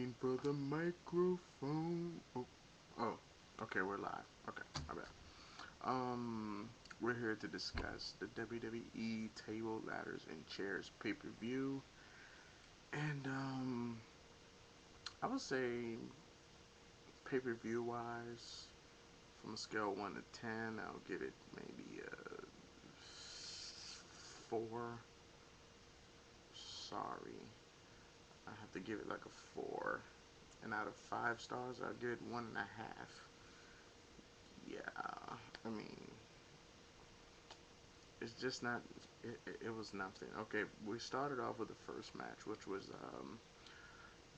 looking for the microphone. Oh, okay, we're live. Okay, my bad. We're here to discuss the WWE Table, Ladders, and Chairs pay-per-view. And, I would say pay-per-view wise, from a scale of 1 to 10, I'll give it maybe a 4. Sorry. I have to give it like a 4. And out of 5 stars, I'll give it 1.5. Yeah, I mean, it's just not. It was nothing. Okay, we started off with the first match, which was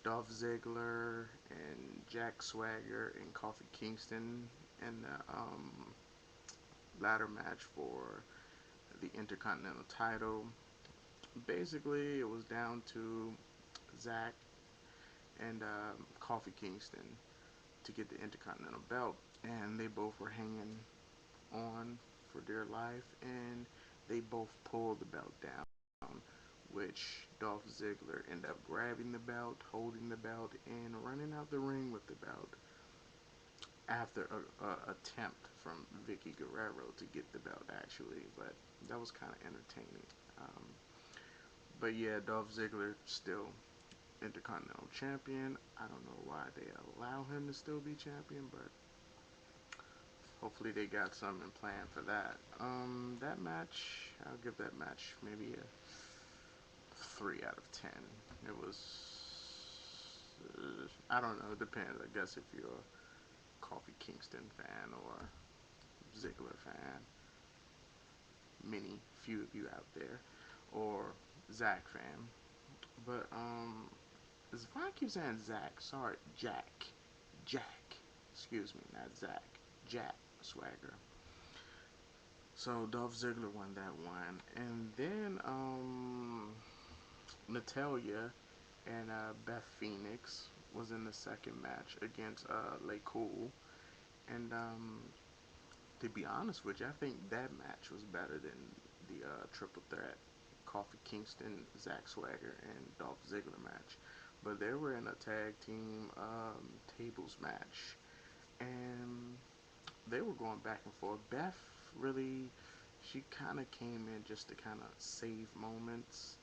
Dolph Ziggler and Jack Swagger and Kofi Kingston in the ladder match for the Intercontinental title. Basically, it was down to Zack and Kofi Kingston to get the Intercontinental belt, and they both were hanging on for dear life, and they both pulled the belt down, which Dolph Ziggler ended up grabbing the belt, holding the belt, and running out the ring with the belt after a attempt from Vicky Guerrero to get the belt, actually, but that was kind of entertaining. Um, but yeah, Dolph Ziggler still Intercontinental Champion. I don't know why they allow him to still be champion, but hopefully they got something planned for that. That match, I'll give that match maybe a 3 out of 10. It was, I don't know, it depends. I guess if you're a Kofi Kingston fan or Ziggler fan, many few of you out there, or Zack fan. But why I keep saying Zack? Sorry, Jack, Jack. Excuse me, not Zack. Jack Swagger. So Dolph Ziggler won that one, and then Natalia and Beth Phoenix was in the second match against Lay Cool, and to be honest with you, I think that match was better than the triple threat Kofi Kingston, Zack Swagger, and Dolph Ziggler match. But they were in a tag team tables match, and they were going back and forth. Beth really, she kind of came in just to kind of save moments.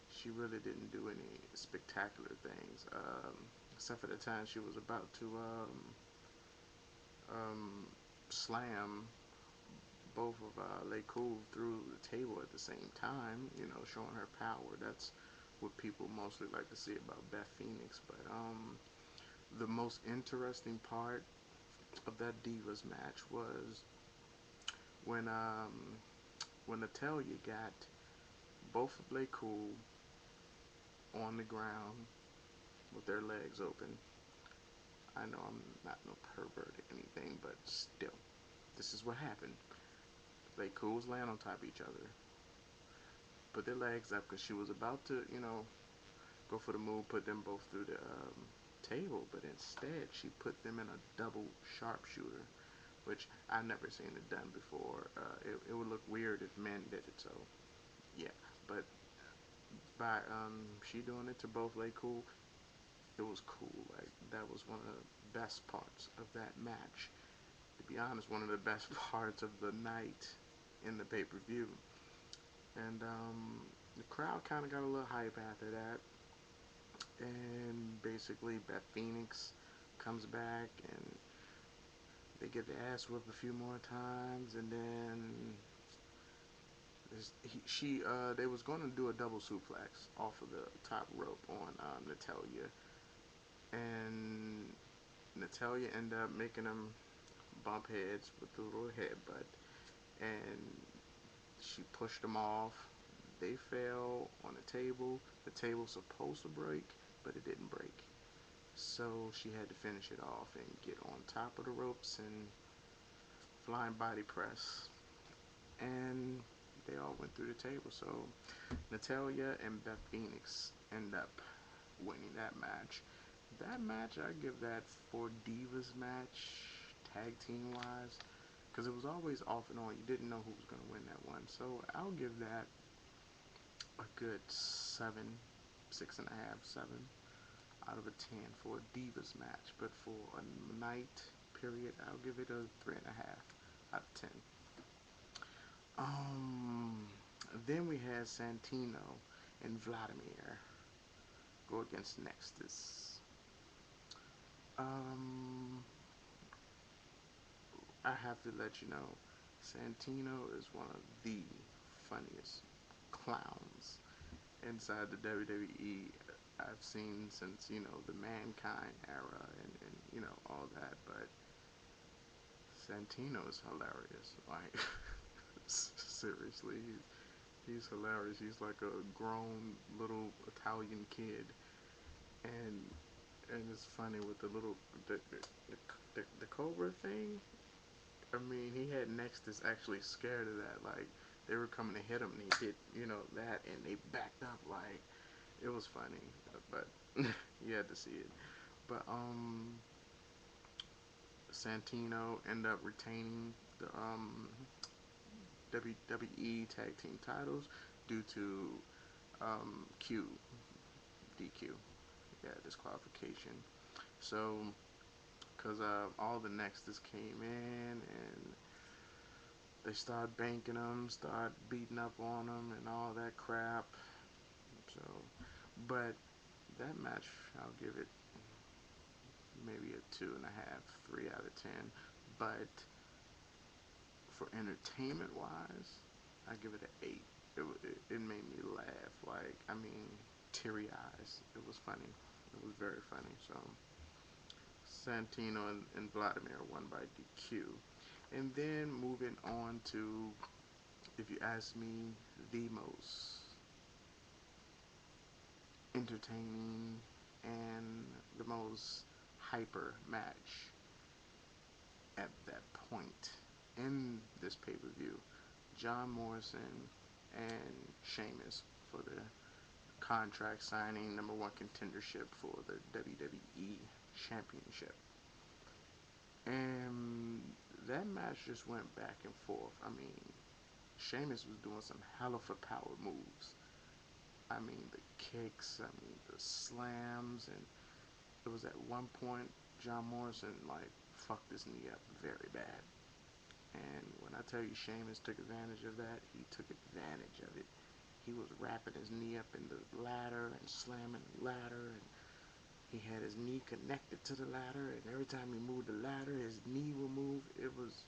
She really didn't do any spectacular things, except for the time she was about to um, slam both of Lay Cool through the table at the same time, showing her power. That's what people mostly like to see about Beth Phoenix. But the most interesting part of that Divas match was when when Natalia got both of Lay Cool on the ground with their legs open. I know I'm not no pervert or anything, but still, this is what happened. Lay Cool's laying on top of each other, put their legs up because she was about to, go for the move, put them both through the table, but instead she put them in a double sharpshooter, which I never seen it done before. It would look weird if men did it, so yeah. But by she doing it to both Lay Cool, it was cool. Like that was one of the best parts of that match. To be honest, one of the best parts of the night in the pay-per-view. And the crowd kind of got a little hype after that. And basically, Beth Phoenix comes back and they get the ass whipped a few more times. And then they was going to do a double suplex off of the top rope on Natalia. And Natalia ended up making them bump heads with the little headbutt. And she pushed them off. They fell on the table. The table's supposed to break, but it didn't break. So she had to finish it off and get on top of the ropes and flying body press. And they all went through the table. So Natalia and Beth Phoenix end up winning that match. That match, I give that for Divas match, tag team wise, because it was always off and on. You didn't know who was going to win that one. So I'll give that a good 7, 6.5, 7. out of a 10 for a Divas match, but for a night period, I'll give it a 3.5 out of 10. Um, then we had Santino and Vladimir go against Nexus. Um, I have to let you know, Santino is one of the funniest clowns inside the WWE I've seen since, the Mankind era and all that. But Santino is hilarious. Like, seriously, he's hilarious. He's like a grown little Italian kid, and it's funny with the little the Cobra thing. I mean, he had Nexus actually scared of that. Like, they were coming to hit him, and he hit, that, and they backed up. Like, it was funny, but you had to see it. But Santino ended up retaining the WWE Tag Team titles due to Q DQ, yeah, disqualification. So, because all the Nexus came in and they started banking them, started beating up on them, and all that crap. So, but that match, I'll give it maybe a 2.5, 3 out of 10. But for entertainment wise, I give it an 8. It made me laugh. Like, I mean, teary eyes. It was funny. It was very funny. So, Santino and Vladimir won by DQ. And then moving on to, if you ask me, the most entertaining and the most hyper match at that point in this pay-per-view, John Morrison and Sheamus for the contract signing number one contendership for the WWE Championship. And that match just went back and forth. I mean, Sheamus was doing some hell of a power moves. I mean, the kicks, I mean, the slams, and it was at one point John Morrison, like, fucked his knee up very bad. And when I tell you Sheamus took advantage of that, he took advantage of it. He was wrapping his knee up in the ladder and slamming the ladder, and he had his knee connected to the ladder, and every time he moved the ladder, his knee would move. It was,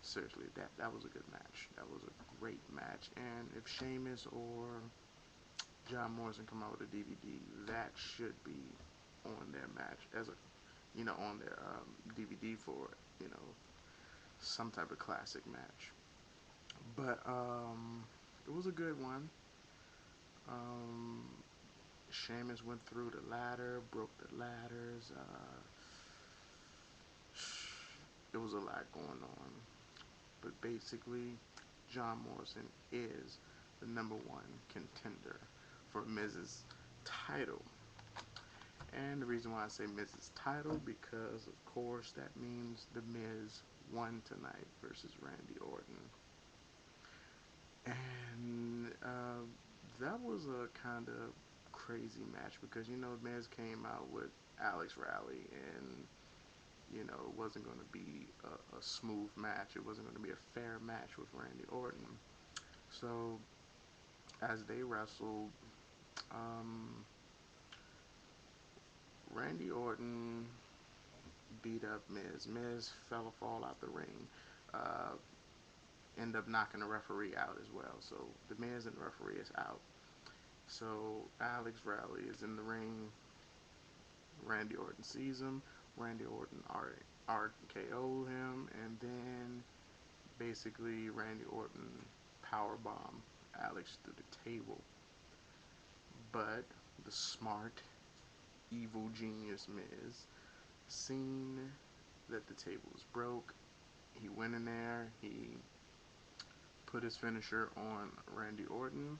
seriously, that was a good match. That was a great match. And if Sheamus or John Morrison come out with a DVD, that should be on their match as a, on their DVD for, some type of classic match. But it was a good one. Um, Sheamus went through the ladder, broke the ladders. It was a lot going on. But basically, John Morrison is the number one contender for Miz's title. And the reason why I say Miz's title, because of course that means the Miz won tonight versus Randy Orton. And that was a kind of crazy match because, Miz came out with Alex Riley, and, it wasn't going to be a smooth match. It wasn't going to be a fair match with Randy Orton. So, as they wrestled, Randy Orton beat up Miz. Miz fall out the ring. End up knocking the referee out as well. So the Miz and the referee is out. So Alex Riley is in the ring. Randy Orton sees him. Randy Orton RKO him, and then basically Randy Orton powerbomb Alex through the table. But the smart, evil genius Miz seen that the table was broke. He went in there. He put his finisher on Randy Orton,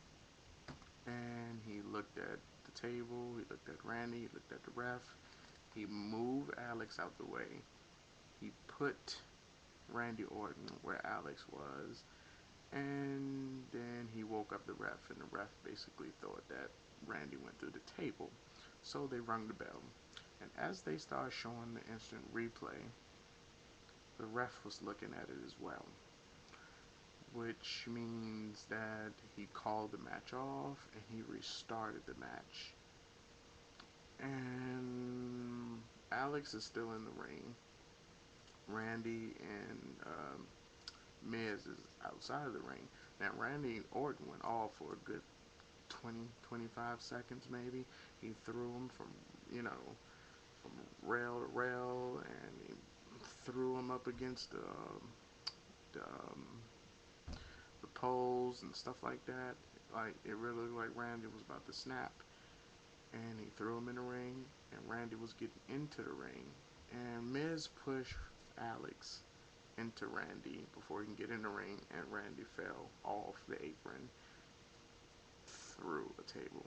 and he looked at the table. He looked at Randy. He looked at the ref. He moved Alex out the way. He put Randy Orton where Alex was, and then he woke up the ref, and the ref basically thought that Randy went through the table. So they rung the bell. And as they started showing the instant replay, the ref was looking at it as well, which means that he called the match off and he restarted the match. And Alex is still in the ring. Randy and Miz is outside of the ring. Now, Randy Orton went off for a good 20, 25 seconds maybe. He threw him from, you know, from rail to rail, and he threw him up against the, um, the poles and stuff like that. Like, it really looked like Randy was about to snap. And he threw him in the ring, and Randy was getting into the ring. And Miz pushed Alex into Randy before he can get in the ring, and Randy fell off the apron through a table,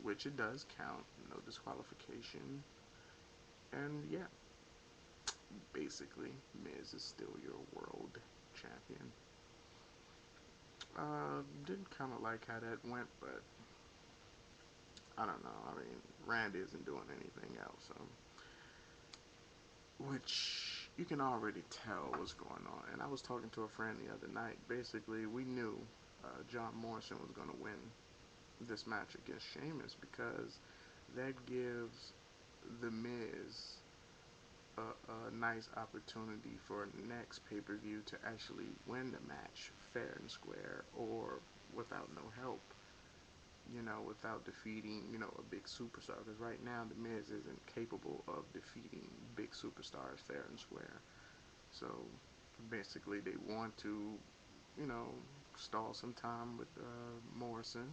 which it does count, no disqualification. And yeah, basically, Miz is still your world champion. Didn't kind of like how that went, but I don't know. I mean, Randy isn't doing anything else, so, which you can already tell what's going on. And I was talking to a friend the other night. Basically, we knew John Morrison was going to win this match against Sheamus because that gives The Miz a nice opportunity for next pay-per-view to actually win the match fair and square, or without no help, you know, without defeating, you know, a big superstar. Because right now, The Miz isn't capable of defeating big superstars fair and square. So basically, they want to, you know, stall some time with Morrison.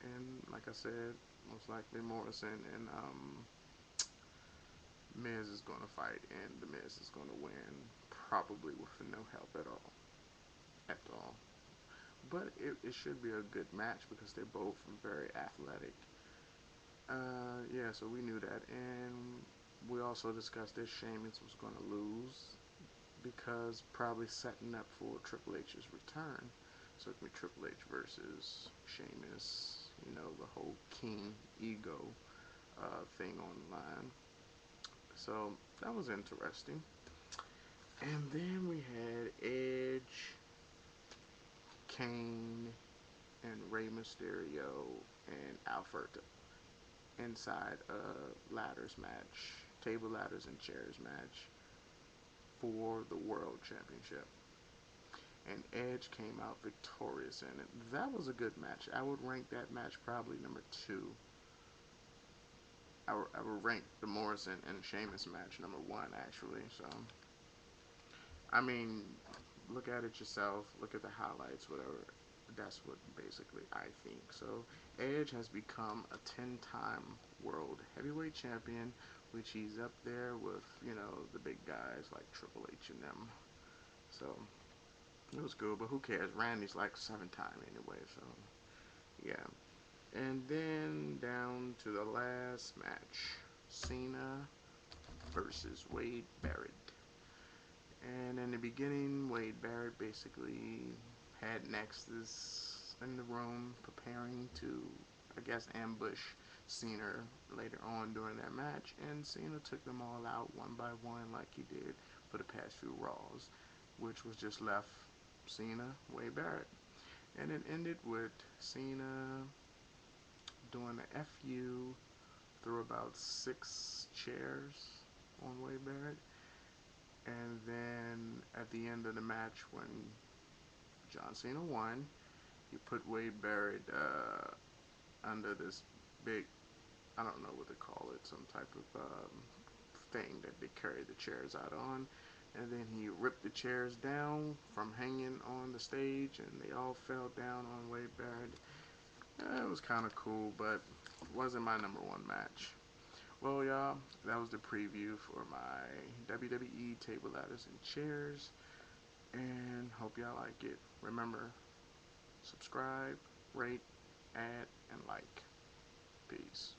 And like I said, most likely Morrison and Miz is going to fight, and The Miz is going to win, probably with no help at all. At all. But it should be a good match because they're both very athletic. Yeah, so we knew that. And we also discussed that Sheamus was going to lose because probably setting up for Triple H's return. So it could be Triple H versus Sheamus, you know, the whole King ego thing online. So that was interesting. And then we had Edge, Kane, and Rey Mysterio and Alberto inside a ladders match, table ladders and chairs match for the World Championship. And Edge came out victorious in it. That was a good match. I would rank that match probably number 2. I would rank the Morrison and Sheamus match number 1, actually. So, I mean, look at it yourself. Look at the highlights, whatever. That's what basically I think. So, Edge has become a 10-time world heavyweight champion, which he's up there with, you know, the big guys like Triple H and them. So, it was good, but who cares? Randy's like 7-time anyway, so, yeah. And then down to the last match, Cena versus Wade Barrett. And in the beginning, Wade Barrett basically had Nexus in the room preparing to, I guess, ambush Cena later on during that match. And Cena took them all out one by one like he did for the past few Raws, which was just left Cena, Wade Barrett. And it ended with Cena doing a FU through about 6 chairs on Wade Barrett. And then at the end of the match, when John Cena won, he put Wade Barrett under this big, I don't know what they call it, some type of thing that they carry the chairs out on. And then he ripped the chairs down from hanging on the stage, and they all fell down on Wade Barrett. It was kind of cool, but it wasn't my number 1 match. Well, y'all, that was the preview for my WWE table ladders and chairs, and hope y'all like it. Remember, subscribe, rate, add, and like. Peace.